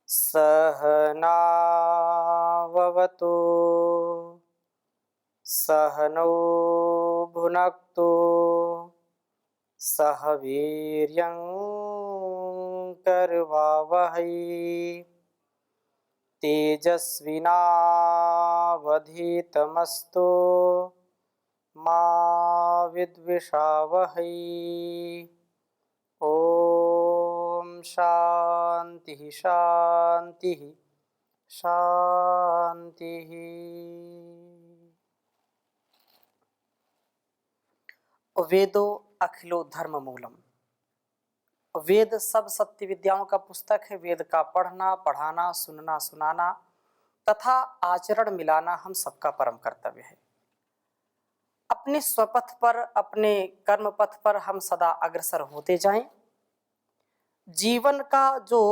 सहनाववतु सहनौ भुनक्तु सह वीर्यं करवावहै तेजस्विनावधीतमस्तु मा विद्विषावहै। ओम शांति शांति शांति। वेदो अखिलो धर्म मूलम। वेद सब सत्य विद्याओं का पुस्तक है। वेद का पढ़ना, पढ़ाना, सुनना, सुनाना तथा आचरण मिलाना हम सबका परम कर्तव्य है। अपने स्वपथ पर, अपने कर्म पथ पर हम सदा अग्रसर होते जाएं। जीवन का जो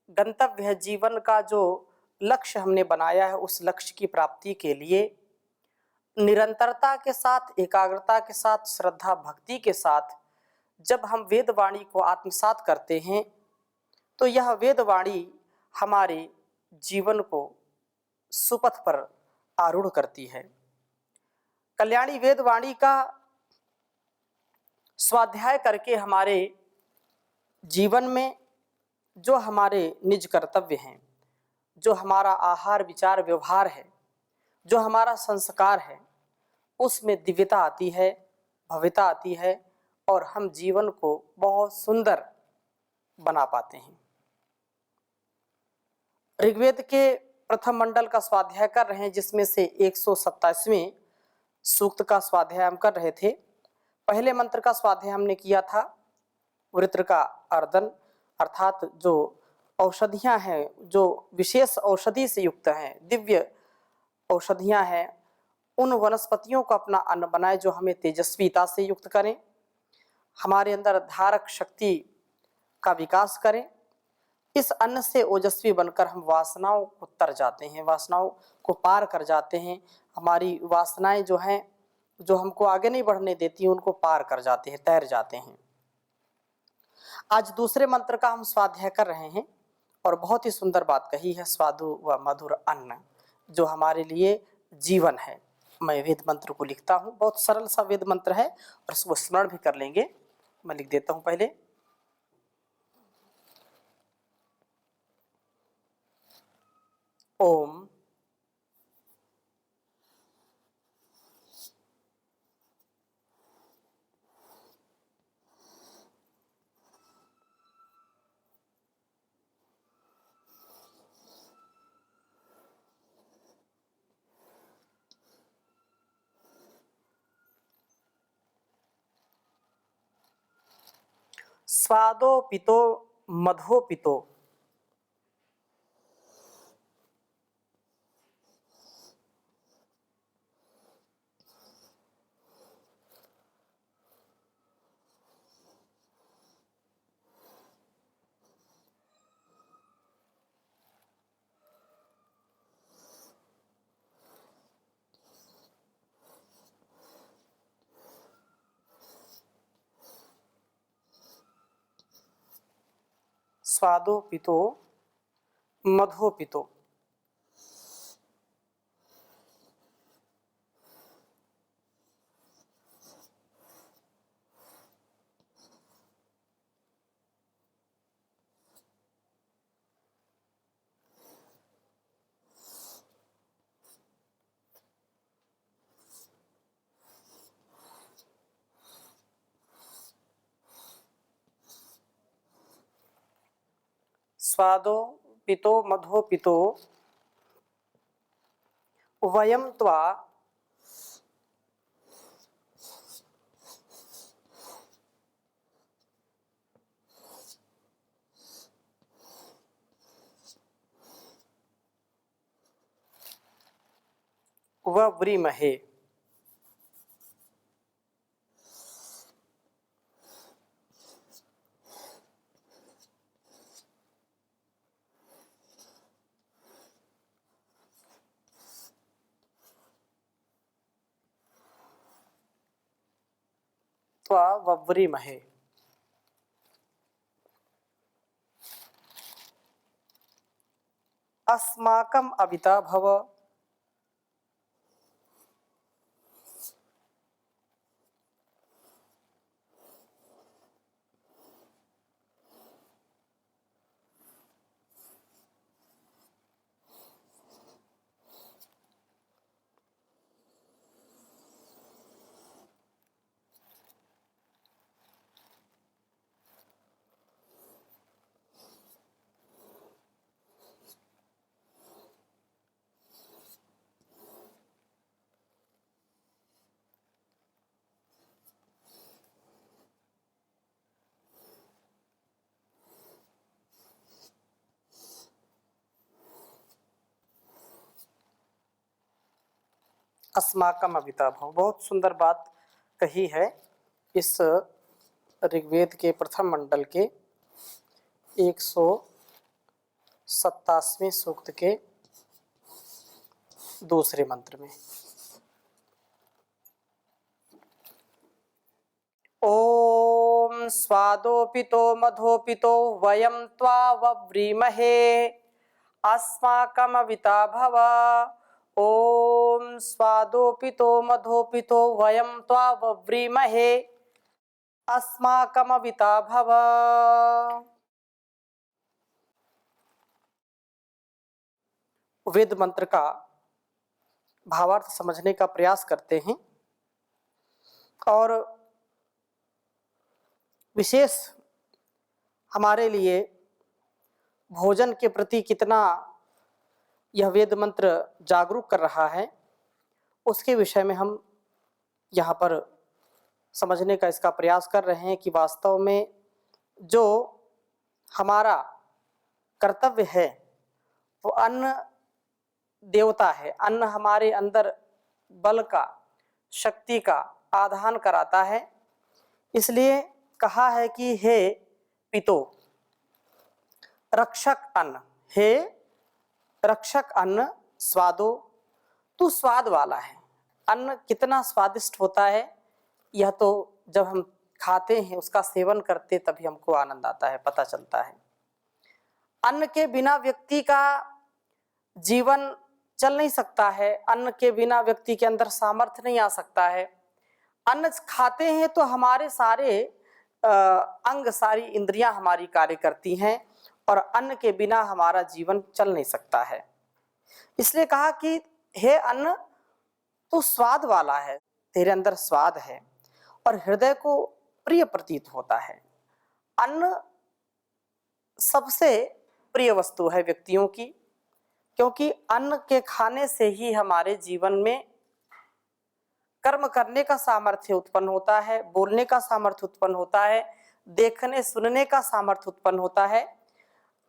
गंतव्य है, जीवन का जो लक्ष्य हमने बनाया है, उस लक्ष्य की प्राप्ति के लिए निरंतरता के साथ, एकाग्रता के साथ, श्रद्धा भक्ति के साथ जब हम वेदवाणी को आत्मसात करते हैं तो यह वेदवाणी हमारे जीवन को सुपथ पर आरूढ़ करती है। कल्याणी वेदवाणी का स्वाध्याय करके हमारे जीवन में जो हमारे निज कर्तव्य हैं, जो हमारा आहार विचार व्यवहार है, जो हमारा संस्कार है, उसमें दिव्यता आती है, भव्यता आती है और हम जीवन को बहुत सुंदर बना पाते हैं। ऋग्वेद के प्रथम मंडल का स्वाध्याय कर रहे हैं, जिसमें से 127वें सूक्त का स्वाध्याय हम कर रहे थे। पहले मंत्र का स्वाध्याय हमने किया था वृत्र का अर्दन, अर्थात जो औषधियां हैं, जो विशेष औषधि से युक्त हैं, दिव्य औषधियां हैं, उन वनस्पतियों को अपना अन्न बनाए जो हमें तेजस्वीता से युक्त करें, हमारे अंदर धारक शक्ति का विकास करें। इस अन्न से ओजस्वी बनकर हम वासनाओं को तर जाते हैं, वासनाओं को पार कर जाते हैं। हमारी वासनाएं जो हैं, जो हमको आगे नहीं बढ़ने देती, उनको पार कर जाते हैं, तैर जाते हैं। आज दूसरे मंत्र का हम स्वाध्याय कर रहे हैं और बहुत ही सुंदर बात कही है, स्वादु व मधुर अन्न जो हमारे लिए जीवन है। मैं वेद मंत्र को लिखता हूँ, बहुत सरल सा वेद मंत्र है और इसको स्मरण भी कर लेंगे। मैं लिख देता हूँ पहले। ओम स्वादोपितो मधोपितो स्वादोपितो मधोपितो। स्वादो पितो मधो पितो वयम त्वा वव्रीमहे। त्वा वव्रीमहे। अस्माकम अविता भव। अस्माकम अविता भव, बहुत सुंदर बात कही है इस ऋग्वेद के प्रथम मंडल के 127वें सूक्त के दूसरे मंत्र में। ओम स्वादोपितो मधोपितो वयम त्वा वव्रीमहे अस्माकम अविता भव। ओम स्वादोपितो मधोपितो वयम त्वा वव्रीमहे अस्माकम अविता भव। वेद मंत्र का भावार्थ समझने का प्रयास करते हैं और विशेष हमारे लिए भोजन के प्रति कितना यह वेद मंत्र जागरूक कर रहा है उसके विषय में हम यहाँ पर समझने का इसका प्रयास कर रहे हैं कि वास्तव में जो हमारा कर्तव्य है वो अन्न देवता है। अन्न हमारे अंदर बल का, शक्ति का आधान कराता है। इसलिए कहा है कि हे पितो रक्षक अन्न, हे रक्षक अन्न स्वादो, तू स्वाद वाला है। अन्न कितना स्वादिष्ट होता है यह तो जब हम खाते हैं, उसका सेवन करते तभी हमको आनंद आता है, पता चलता है। अन्न के बिना व्यक्ति का जीवन चल नहीं सकता है। अन्न के बिना व्यक्ति के अंदर सामर्थ्य नहीं आ सकता है। अन्न खाते हैं तो हमारे सारे अंग, सारी इंद्रियां हमारी कार्य करती हैं और अन्न के बिना हमारा जीवन चल नहीं सकता है। इसलिए कहा कि हे अन्न तू स्वाद वाला है, तेरे अंदर स्वाद है और हृदय को प्रिय प्रतीत होता है। अन्न सबसे प्रिय वस्तु है व्यक्तियों की, क्योंकि अन्न के खाने से ही हमारे जीवन में कर्म करने का सामर्थ्य उत्पन्न होता है, बोलने का सामर्थ्य उत्पन्न होता है, देखने सुनने का सामर्थ्य उत्पन्न होता है।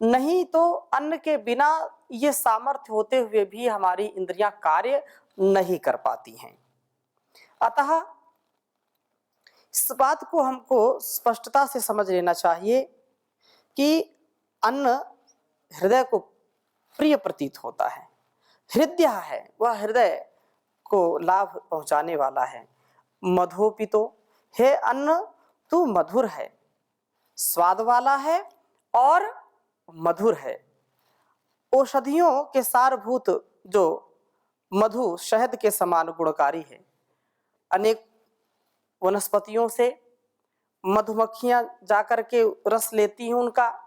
नहीं तो अन्न के बिना ये सामर्थ्य होते हुए भी हमारी इंद्रियां कार्य नहीं कर पाती हैं। अतः इस बात को हमको स्पष्टता से समझ लेना चाहिए कि अन्न हृदय को प्रिय प्रतीत होता है, हृदय है, वह हृदय को लाभ पहुंचाने वाला है। मधुपितो, हे अन्न तू मधुर है, स्वाद वाला है और मधुर है। औषधियों के सारभूत जो मधु शहद के समान गुणकारी है। अनेक वनस्पतियों से मधुमक्खियां जाकर के रस लेती हैं उनका,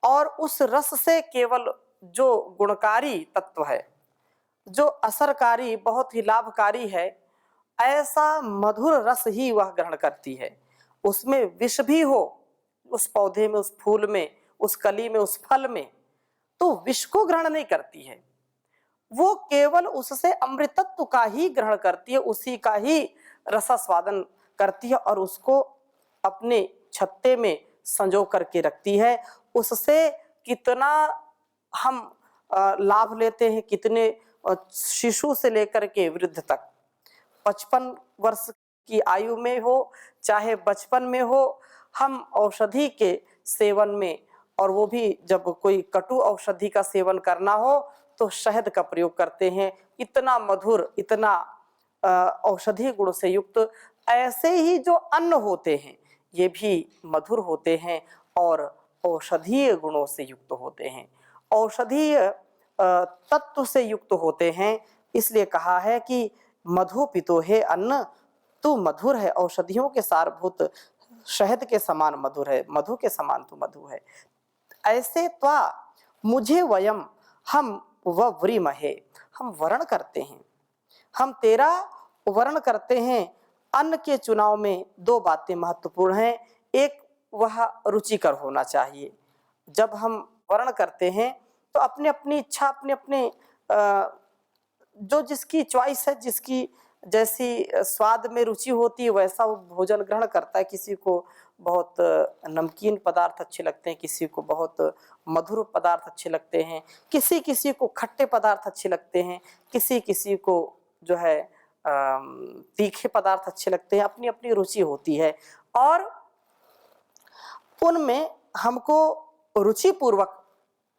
और उस रस से केवल जो गुणकारी तत्व है, जो असरकारी, बहुत ही लाभकारी है, ऐसा मधुर रस ही वह ग्रहण करती है। उसमें विष भी हो, उस पौधे में, उस फूल में, उस कली में, उस फल में, तो विष को ग्रहण नहीं करती है। वो केवल उससे अमृतत्व का ही ग्रहण करती है, उसी का ही रसास्वादन करती है और उसको अपने छत्ते में संजो करके रखती है। उससे कितना हम लाभ लेते हैं, कितने शिशु से लेकर के वृद्ध तक, 55 वर्ष की आयु में हो चाहे बचपन में हो, हम औषधि के सेवन में, और वो भी जब कोई कटु औषधि का सेवन करना हो तो शहद का प्रयोग करते हैं। इतना मधुर, इतना औषधि गुण से युक्त। ऐसे ही जो अन्न होते हैं ये भी मधुर होते हैं और औषधीय गुणों से युक्त होते हैं। औषधीय तत्व से युक्त होते हैं। इसलिए कहा है कि मधु पितो है अन्न, तू मधुर है, औषधियों के सारभूत शहद के समान मधुर है, मधु के समान तू मधु है। ऐसे त्वा मुझे वयम, हम व व्रीमहे, हम वर्ण करते हैं, हम तेरा वर्ण करते हैं। अन्न के चुनाव में दो बातें महत्वपूर्ण हैं। एक, वह रुचिकर होना चाहिए। जब हम वर्ण करते हैं तो अपनी अपनी इच्छा, अपने अपने जो जिसकी चॉइस है, जिसकी जैसी स्वाद में रुचि होती है वैसा वो भोजन ग्रहण करता है। किसी को बहुत नमकीन पदार्थ अच्छे लगते हैं, किसी को बहुत मधुर पदार्थ अच्छे लगते हैं, किसी किसी को खट्टे पदार्थ अच्छे लगते हैं, किसी किसी को जो है तीखे पदार्थ अच्छे लगते हैं। अपनी अपनी रुचि होती है और उनमें हमको रुचिपूर्वक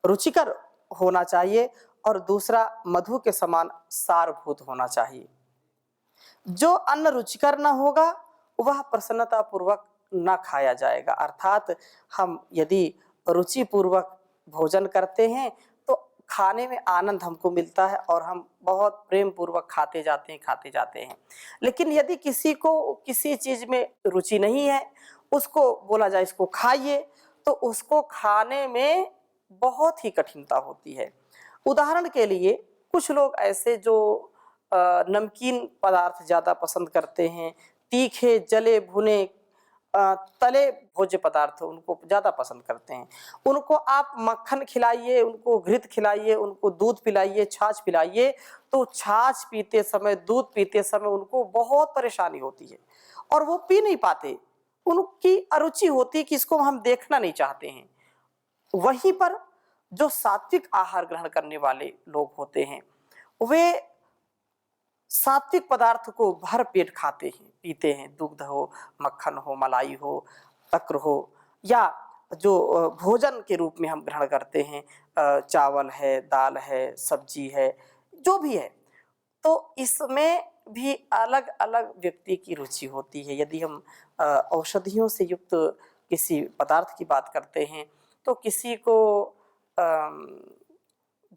रुचिकर होना चाहिए। और दूसरा, मधु के समान सारभूत होना चाहिए। जो अन्न रुचिकर न होगा वह प्रसन्नता पूर्वक न खाया जाएगा। अर्थात हम यदि रुचिपूर्वक भोजन करते हैं तो खाने में आनंद हमको मिलता है और हम बहुत प्रेम पूर्वक खाते जाते हैं। लेकिन यदि किसी को किसी चीज में रुचि नहीं है, उसको बोला जाए इसको खाइए, तो उसको खाने में बहुत ही कठिनता होती है। उदाहरण के लिए कुछ लोग ऐसे जो नमकीन पदार्थ ज़्यादा पसंद करते हैं, तीखे जले भुने तले भोज्य पदार्थ उनको ज़्यादा पसंद करते हैं। उनको आप मक्खन खिलाइए, उनको घृत खिलाइए, उनको दूध पिलाइए, छाछ पिलाइए, तो छाछ पीते समय, दूध पीते समय उनको बहुत परेशानी होती है और वो पी नहीं पाते। उनकी अरुचि होती है कि इसको हम देखना नहीं चाहते हैं। वहीं पर जो सात्विक आहार ग्रहण करने वाले लोग होते हैं वे सात्विक पदार्थ को भर पेट खाते हैं, पीते हैं। दुग्ध हो, मक्खन हो, मलाई हो, तक्र हो, या जो भोजन के रूप में हम ग्रहण करते हैं, चावल है, दाल है, सब्जी है, जो भी है, तो इसमें भी अलग अलग व्यक्ति की रुचि होती है। यदि हम औषधियों से युक्त किसी पदार्थ की बात करते हैं तो किसी को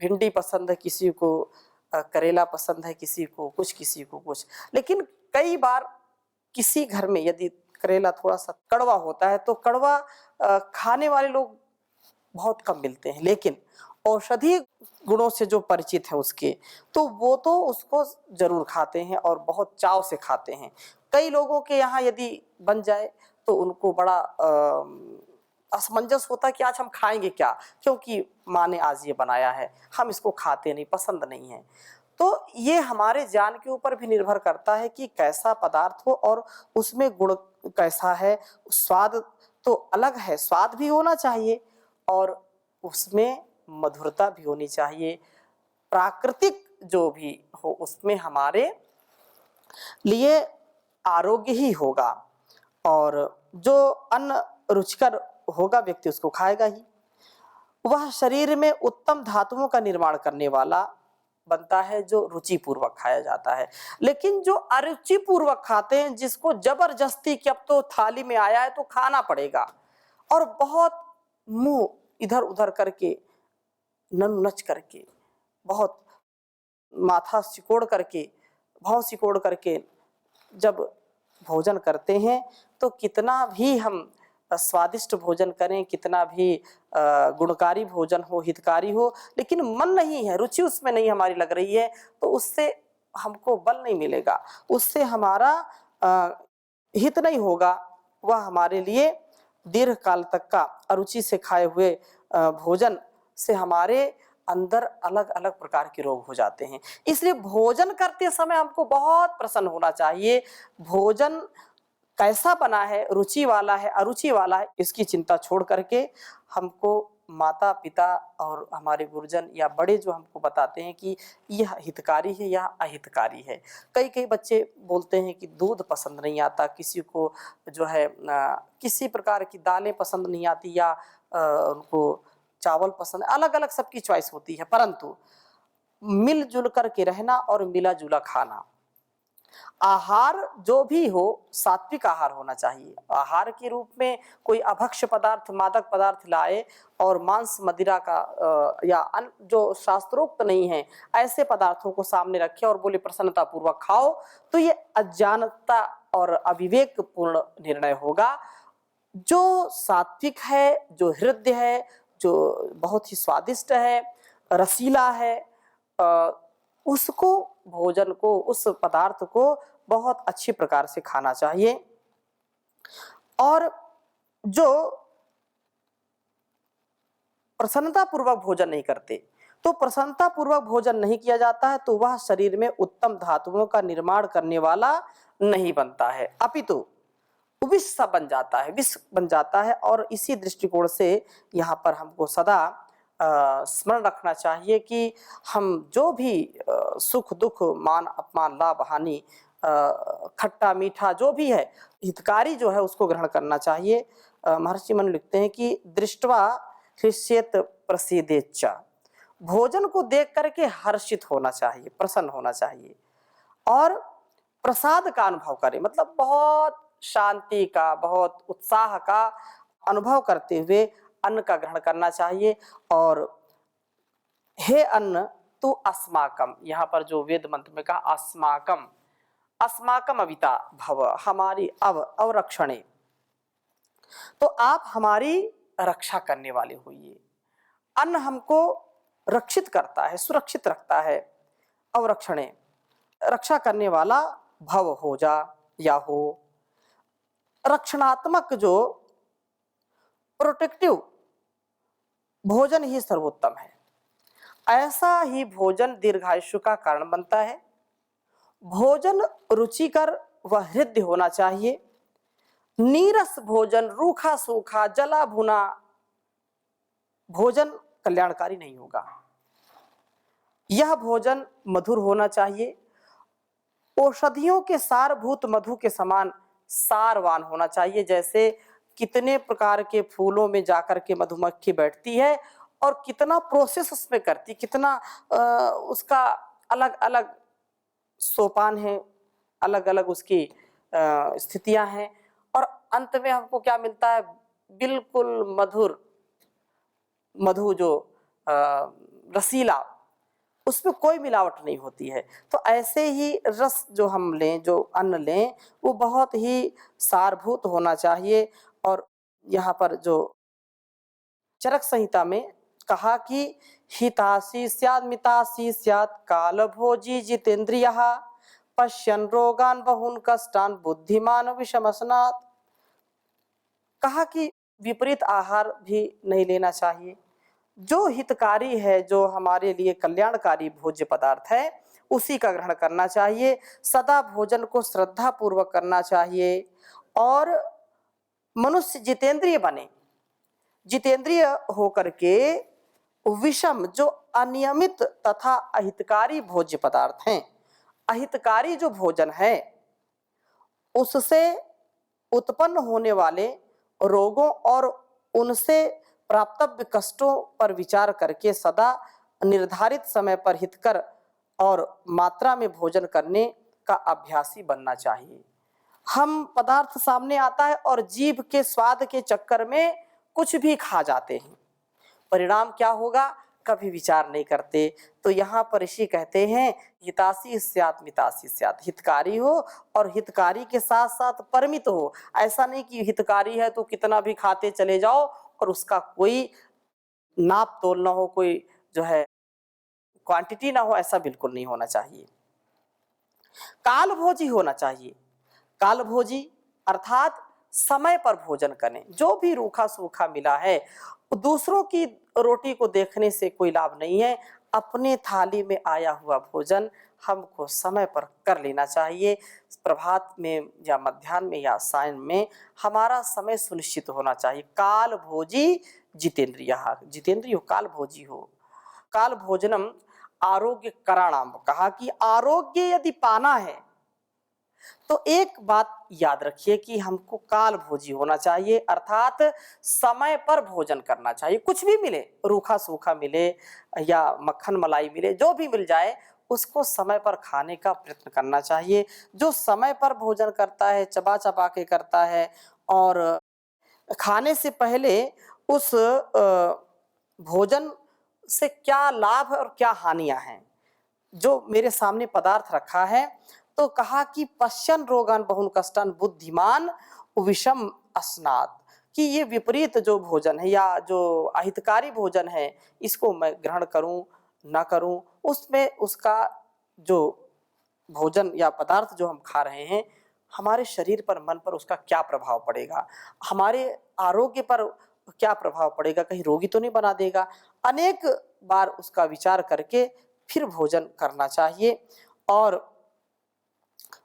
भिंडी पसंद है, किसी को करेला पसंद है, किसी को कुछ। लेकिन कई बार किसी घर में यदि करेला थोड़ा सा कड़वा होता है तो कड़वा खाने वाले लोग बहुत कम मिलते हैं। लेकिन औषधि गुणों से जो परिचित है उसके, तो वो तो उसको जरूर खाते हैं और बहुत चाव से खाते हैं। कई लोगों के यहाँ यदि बन जाए तो उनको बड़ा असमंजस होता है कि आज हम खाएंगे क्या, क्योंकि माँ ने आज ये बनाया है, हम इसको खाते नहीं, पसंद नहीं है। तो ये हमारे ज्ञान के ऊपर भी निर्भर करता है कि कैसा पदार्थ हो और उसमें गुण कैसा है। स्वाद तो अलग है, स्वाद भी होना चाहिए और उसमें मधुरता भी होनी चाहिए। प्राकृतिक जो भी हो उसमें हमारे लिए आरोग्य ही होगा और जो अन्न रुचिकर होगा व्यक्ति उसको खाएगा ही। वह शरीर में उत्तम धातुओं का निर्माण करने वाला बनता है जो रुचि पूर्वक खाया जाता है। लेकिन जो अरुचि पूर्वक खाते हैं, जिसको जबरदस्ती कि अब तो थाली में आया है तो खाना पड़ेगा, और बहुत मुंह इधर उधर करके, नच करके, बहुत माथा सिकोड़ करके, भाव सिकोड़ करके जब भोजन करते हैं तो कितना भी हम स्वादिष्ट भोजन करें, कितना भी गुणकारी भोजन हो, हितकारी हो, लेकिन मन नहीं है, रुचि उसमें नहीं हमारी लग रही है, तो उससे हमको बल नहीं मिलेगा, उससे हमारा हित नहीं होगा। वह हमारे लिए दीर्घ काल तक का अरुचि से खाए हुए भोजन से हमारे अंदर अलग अलग प्रकार के रोग हो जाते हैं। इसलिए भोजन करते समय हमको बहुत प्रसन्न होना चाहिए। भोजन कैसा बना है, रुचि वाला है, अरुचि वाला है, इसकी चिंता छोड़ करके हमको माता पिता और हमारे गुरुजन या बड़े जो हमको बताते हैं कि यह हितकारी है या अहितकारी है। कई बच्चे बोलते हैं कि दूध पसंद नहीं आता, किसी को जो है किसी प्रकार की दालें पसंद नहीं आती, या उनको चावल पसंद, अलग अलग सबकी चॉइस होती है। परंतु मिलजुल कर के रहना और मिला जुला खाना, आहार जो भी हो सात्विक आहार होना चाहिए। आहार के रूप में कोई अभक्ष्य पदार्थ, मादक पदार्थ लाए और मांस मदिरा का या अन्य जो शास्त्रोक्त नहीं है ऐसे पदार्थों को सामने रखे और बोले प्रसन्नता पूर्वक खाओ, तो ये अज्ञानता और अविवेकपूर्ण निर्णय होगा। जो सात्विक है, जो हृदय है, जो बहुत ही स्वादिष्ट है, रसीला है, उसको, भोजन को, उस पदार्थ को बहुत अच्छी प्रकार से खाना चाहिए। और जो प्रसन्नता पूर्वक भोजन नहीं करते, तो प्रसन्नता पूर्वक भोजन नहीं किया जाता है तो वह शरीर में उत्तम धातुओं का निर्माण करने वाला नहीं बनता है, अपितु विष बन जाता है, विष बन जाता है। और इसी दृष्टिकोण से यहाँ पर हमको सदा स्मरण रखना चाहिए कि हम जो भी सुख दुख, मान अपमान, लाभ हानि, खट्टा मीठा जो भी है, हितकारी जो है उसको ग्रहण करना चाहिए। महर्षि मनु लिखते हैं कि दृष्टवा हृष्येत प्रसीदेच्च, भोजन को देख करके हर्षित होना चाहिए, प्रसन्न होना चाहिए और प्रसाद का अनुभव करें, मतलब बहुत शांति का, बहुत उत्साह का अनुभव करते हुए अन्न का ग्रहण करना चाहिए। और हे अन्न तू अस्माकम, यहाँ पर जो वेद मंत्र में कहा अस्माकम, अस्माकम अविता भव, हमारी अवरक्षणे, तो आप हमारी रक्षा करने वाले होइए। अन्न हमको रक्षित करता है, सुरक्षित रखता है, अवरक्षणे, रक्षा करने वाला भव हो जा या हो। रक्षणात्मक जो प्रोटेक्टिव भोजन ही सर्वोत्तम है। ऐसा ही भोजन दीर्घायुष्य का कारण बनता है। भोजन रुचिकर व हृद्य होना चाहिए। नीरस भोजन, रूखा सूखा, जला भुना भोजन कल्याणकारी नहीं होगा। यह भोजन मधुर होना चाहिए। औषधियों के सारभूत मधु के समान सारवान होना चाहिए। जैसे कितने प्रकार के फूलों में जाकर के मधुमक्खी बैठती है और कितना प्रोसेस उसमें करती, कितना उसका अलग अलग सोपान है, अलग अलग उसकी स्थितियां हैं, और अंत में हमको क्या मिलता है, बिल्कुल मधुर मधु जो रसीला, उसमें कोई मिलावट नहीं होती है। तो ऐसे ही रस जो हम लें, जो अन्न लें, वो बहुत ही सारभूत होना चाहिए। और यहाँ पर जो चरक संहिता में कहा कि हितासी स्यात् मितासी स्यात् कालभोजी जितेन्द्रियः पश्यन् रोगान् बहून् कष्टान् बुद्धिमान विषमसनात्, कहा कि विपरीत आहार भी नहीं लेना चाहिए। जो हितकारी है, जो हमारे लिए कल्याणकारी भोज्य पदार्थ है, उसी का ग्रहण करना चाहिए। सदा भोजन को श्रद्धा पूर्वक करना चाहिए और मनुष्य जितेंद्रिय बने। जितेंद्रिय होकर के विषम, जो अनियमित तथा अहितकारी भोज्य पदार्थ हैं, अहितकारी जो भोजन है, उससे उत्पन्न होने वाले रोगों और उनसे प्राप्तव्य कष्टों पर विचार करके सदा निर्धारित समय पर हितकर और मात्रा में भोजन करने का अभ्यासी बनना चाहिए। हम पदार्थ सामने आता है और जीभ के स्वाद के चक्कर में कुछ भी खा जाते हैं, परिणाम क्या होगा कभी विचार नहीं करते। तो यहाँ पर ऋषि कहते हैं हितासी स्यात् मितासी स्यात्, हितकारी हो और हितकारी के साथ साथ परमित हो। ऐसा नहीं कि हितकारी है तो कितना भी खाते चले जाओ और उसका कोई नाप तोल ना हो, कोई जो है क्वांटिटी ना हो, ऐसा बिल्कुल नहीं होना चाहिए। कालभोजी होना चाहिए। कालभोजी अर्थात समय पर भोजन करें। जो भी रूखा सूखा मिला है, दूसरों की रोटी को देखने से कोई लाभ नहीं है। अपने थाली में आया हुआ भोजन हमको समय पर कर लेना चाहिए। प्रभात में या मध्याह्न में या सायं में हमारा समय सुनिश्चित होना चाहिए। काल भोजी जितेंद्रियः, जितेंद्रिय काल भोजी हो। काल भोजनम आरोग्य कराणाम, कहा कि आरोग्य यदि पाना है तो एक बात याद रखिए कि हमको काल भोजी होना चाहिए, अर्थात समय पर भोजन करना चाहिए। कुछ भी मिले, रूखा सूखा मिले या मक्खन मलाई मिले, जो भी मिल जाए उसको समय पर खाने का प्रयत्न करना चाहिए। जो समय पर भोजन करता है, चबा-चबा के करता है और खाने से पहले उस भोजन से क्या लाभ और क्या हानियाँ हैं, जो मेरे सामने पदार्थ रखा है, तो कहा कि पश्यन् रोगान् बहुन् कष्टान् बुद्धिमान् विषम अस्नात्, कि ये विपरीत जो भोजन है या जो अहितकारी भोजन है, इसको मैं ग्रहण करूं ना करूं, उसमें उसका जो भोजन या पदार्थ जो हम खा रहे हैं, हमारे शरीर पर, मन पर उसका क्या प्रभाव पड़ेगा, हमारे आरोग्य पर क्या प्रभाव पड़ेगा, कहीं रोगी तो नहीं बना देगा। अनेक बार उसका विचार करके फिर भोजन करना चाहिए। और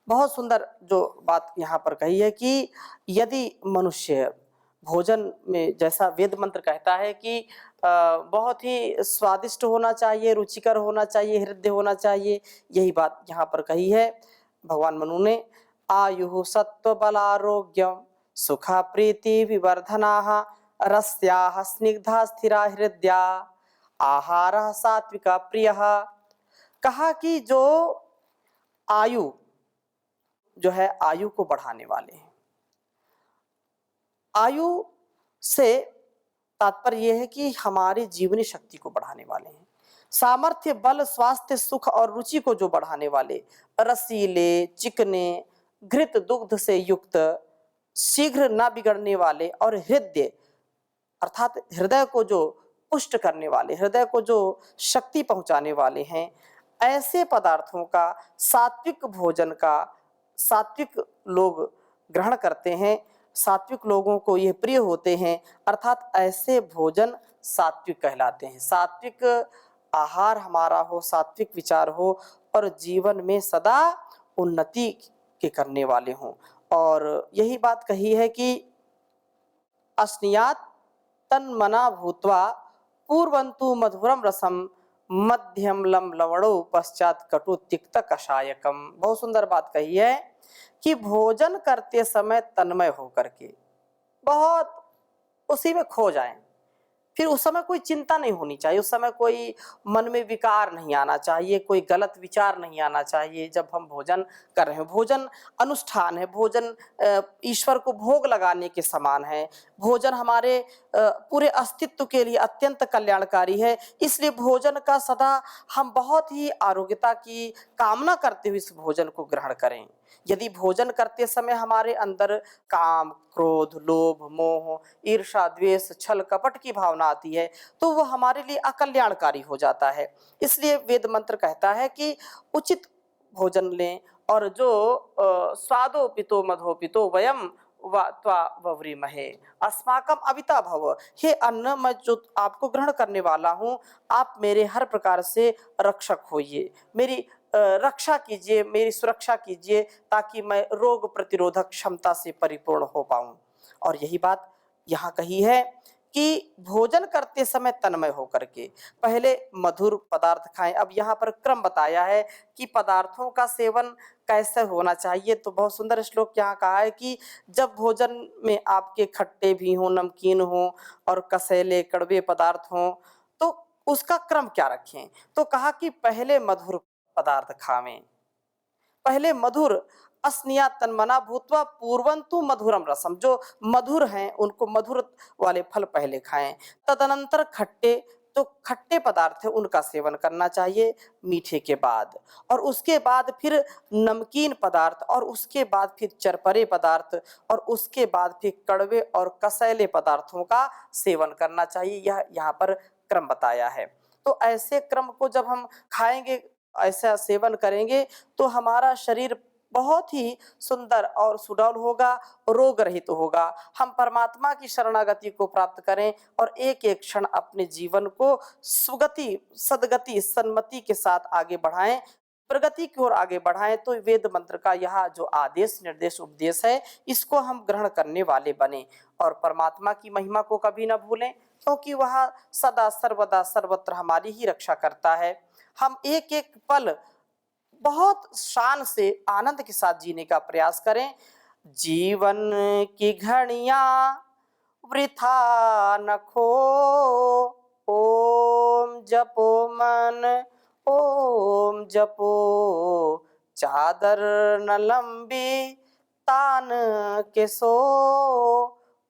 बहुत सुंदर जो बात यहाँ पर कही है कि यदि मनुष्य भोजन में, जैसा वेद मंत्र कहता है कि बहुत ही स्वादिष्ट होना चाहिए, रुचिकर होना चाहिए, हृदय होना चाहिए, यही बात यहाँ पर कही है भगवान मनु ने। आयुः सत्व बलारोग्यम सुखा प्रीति विवर्धनाः रस्याः स्निग्धा स्थिरा हृदया आहारः सात्विका प्रियः। कहा कि जो आयु जो है, आयु को बढ़ाने वाले हैं। आयु से तात्पर्य यह है कि हमारी जीवनी शक्ति को बढ़ाने वाले हैं, सामर्थ्य, बल, स्वास्थ्य, सुख और रुचि को जो बढ़ाने वाले, रसीले, चिकने, घृत दुग्ध से युक्त, शीघ्र न बिगड़ने वाले और हृदय अर्थात हृदय को जो पुष्ट करने वाले, हृदय को जो शक्ति पहुंचाने वाले हैं, ऐसे पदार्थों का, सात्विक भोजन का, सात्विक लोग ग्रहण करते हैं, सात्विक लोगों को ये प्रिय होते हैं, अर्थात ऐसे भोजन सात्विक कहलाते हैं। सात्विक आहार हमारा हो, सात्विक विचार हो और जीवन में सदा उन्नति के करने वाले हों। और यही बात कही है कि अस्नियात् तन्मना भूत्वा पूर्वन्तु मधुरम रसम मध्यम लम लवणो पश्चात कटु तिक्त कषायकम। बहुत सुंदर बात कही है कि भोजन करते समय तन्मय होकर के बहुत उसी में खो जाएं, फिर उस समय कोई चिंता नहीं होनी चाहिए, उस समय कोई मन में विकार नहीं आना चाहिए, कोई गलत विचार नहीं आना चाहिए। जब हम भोजन कर रहे हैं, भोजन अनुष्ठान है, भोजन ईश्वर को भोग लगाने के समान है, भोजन हमारे पूरे अस्तित्व के लिए अत्यंत कल्याणकारी है। इसलिए भोजन का सदा हम बहुत ही आरोग्यता की कामना करते हुए इस भोजन को ग्रहण करें। यदि भोजन करते समय हमारे अंदर काम, क्रोध, लोभ, मोह, ईर्ष्या, द्वेष, छल, कपट की भावना आती है, तो वह हमारे लिए अकल्याणकारी हो जाता है। इसलिए वेद मंत्र कहता है कि उचित भोजन लें और जो स्वादो पितो मधो पितो वयम वव्रीमहे अस्माकम अविता भव। हे अन्न, मैं जो आपको ग्रहण करने वाला हूँ, आप मेरे हर प्रकार से रक्षक होइए, मेरी रक्षा कीजिए, मेरी सुरक्षा कीजिए, ताकि मैं रोग प्रतिरोधक क्षमता से परिपूर्ण हो पाऊं। और यही बात यहाँ कही है कि भोजन करते समय तन्मय होकर के पहले मधुर पदार्थ खाएं। अब यहाँ पर क्रम बताया है कि पदार्थों का सेवन कैसे होना चाहिए। तो बहुत सुंदर श्लोक यहाँ कहा है कि जब भोजन में आपके खट्टे भी हों, नमकीन हों और कसैले कड़वे पदार्थ हों, तो उसका क्रम क्या रखें। तो कहा कि पहले मधुर पदार्थ खावें, पहले मधुर, अस्निया तन्मना भूत्वा पूर्वन्तु मधुरम रसम, जो मधुर हैं उनको मधुर वाले फल पहले खाएं, तदनंतर खट्टे, तो खट्टे पदार्थ है उनका सेवन करना चाहिए मीठे के बाद, और उसके बाद फिर नमकीन पदार्थ, और उसके बाद फिर चरपरे पदार्थ, और उसके बाद फिर कड़वे और कसैले पदार्थों का सेवन करना चाहिए। यह यहाँ पर क्रम बताया है। तो ऐसे क्रम को जब हम खाएंगे, ऐसा सेवन करेंगे, तो हमारा शरीर बहुत ही सुंदर और सुडौल होगा, रोग रहित होगा। हम परमात्मा की शरणागति को प्राप्त करें और एक एक क्षण अपने जीवन को सुगति, सदगति, सन्मति के साथ आगे बढ़ाएं, प्रगति की ओर आगे बढ़ाएं। तो वेद मंत्र का यह जो आदेश, निर्देश, उपदेश है, इसको हम ग्रहण करने वाले बने और परमात्मा की महिमा को कभी न भूलें, क्योंकि वह सदा सर्वदा सर्वत्र हमारी ही रक्षा करता है। हम एक एक पल बहुत शान से, आनंद के साथ जीने का प्रयास करें। जीवन की घड़ियां वृथा न खो, ओम जपो मन, ओम जपो चादर न लंबी तान के सो।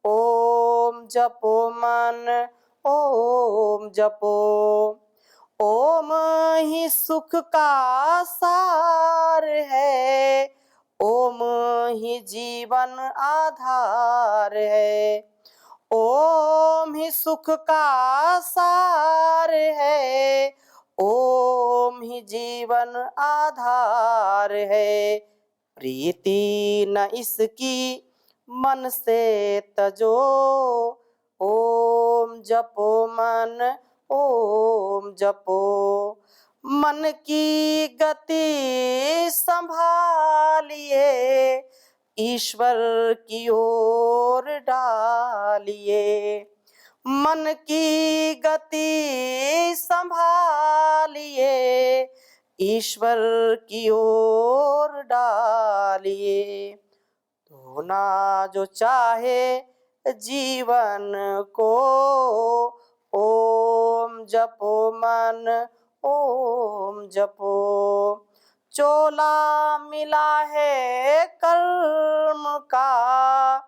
ओम जपो मन ओम जपो। ओम ही सुख का सार है, ओम ही जीवन आधार है। ओम ही सुख का सार है, ओम ही जीवन आधार है। प्रीति न इसकी मन से तजो। ओम जपो मन ओम जपो। मन की गति संभालिए, ईश्वर की ओर डालिए। मन की गति संभालिए, ईश्वर की ओर डालिए। धोना जो चाहे जीवन को, ओम जपो मन ओम जपो। चोला मिला है कर्म का,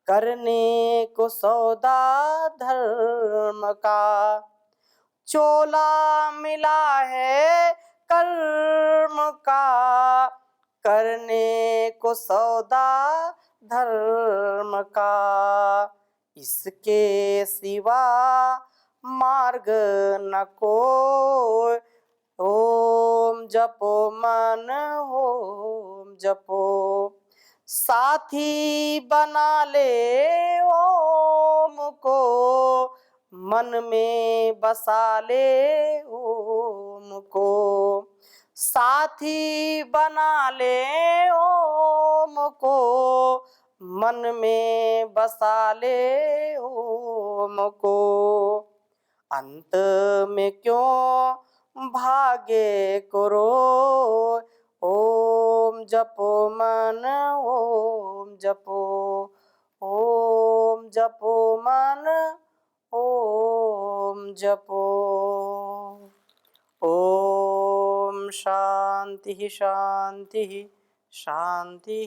करने को सौदा धर्म का। चोला मिला है कर्म का, करने को सौदा धर्म का। इसके सिवा मार्ग न कोई। ओम जपो मन ओम जपो। साथी बना ले ओम को, मन में बसा ले ओम को। साथी बना ले ओम को, मन में बसा ले ओम को। अंत में क्यों भागे करो, ओम जपो मन ओम जपो। ओम जपो मन ओम जपो। ओम शांति शांति शांति।